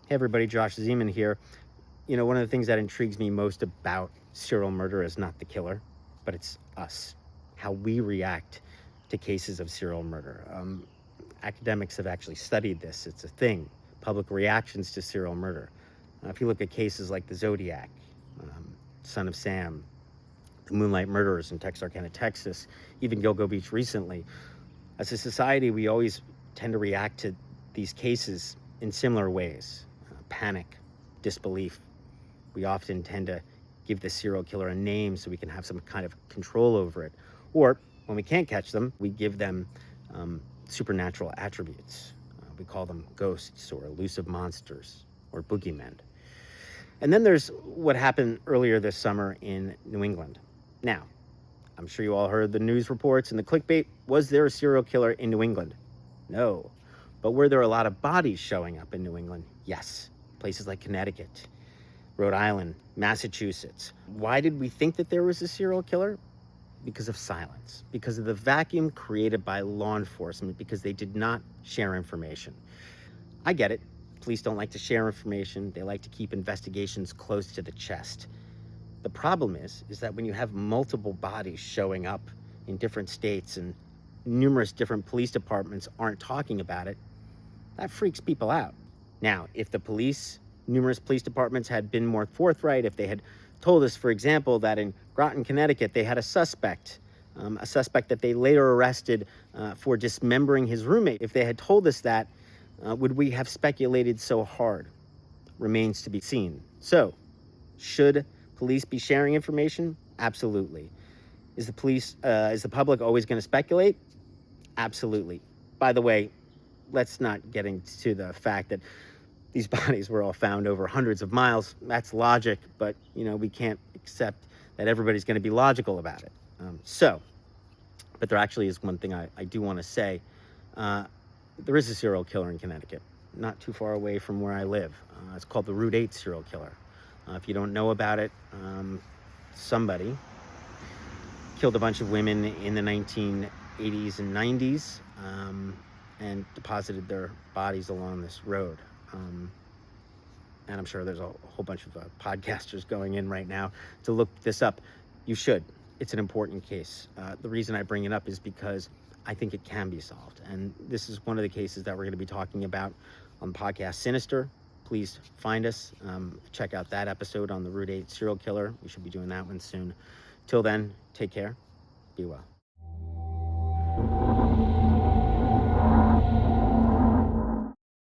Hey everybody, Josh Zeman here. One of the things that intrigues me most about serial murder is not the killer, but it's us, how we react to cases of serial murder. Academics have actually studied this. It's a thing, public reactions to serial murder. If you look at cases like the Zodiac, Son of Sam, the Moonlight Murderers in Texarkana, Texas, even Gilgo Beach recently, as a society, we always tend to react to these cases in similar ways. Panic, disbelief. We often tend to give the serial killer a name so we can have some kind of control over it. Or when we can't catch them, we give them supernatural attributes. We call them ghosts or elusive monsters or boogeymen. And then there's what happened earlier this summer in New England. Now, I'm sure you all heard the news reports and the clickbait. Was there a serial killer in New England? No. But were there a lot of bodies showing up in New England? Yes. Places like Connecticut, Rhode Island, Massachusetts. Why did we think that there was a serial killer? Because of silence, because of the vacuum created by law enforcement, because they did not share information. I get it. Police don't like to share information. They like to keep investigations close to the chest. The problem is that when you have multiple bodies showing up in different states and numerous different police departments aren't talking about it, that freaks people out. Now, if the numerous police departments had been more forthright, if they had told us, for example, that in Groton, Connecticut, they had a suspect that they later arrested for dismembering his roommate, if they had told us that, would we have speculated so hard? Remains to be seen. So, should police be sharing information? Absolutely. Is the public always going to speculate? Absolutely. By the way, let's not get into the fact that these bodies were all found over hundreds of miles. That's logic, but we can't accept that everybody's going to be logical about it. But there actually is one thing I do want to say. There is a serial killer in Connecticut, not too far away from where I live. It's called the Route 8 serial killer. If you don't know about it, somebody killed a bunch of women in the 1980s and 90s and deposited their bodies along this road. And I'm sure there's a whole bunch of podcasters going in right now to look this up. You should. It's an important case. The reason I bring it up is because I think it can be solved. And this is one of the cases that we're going to be talking about on the podcast Sinister. Please find us. Check out that episode on the Route 8 serial killer. We should be doing that one soon. Till then, take care. Be well.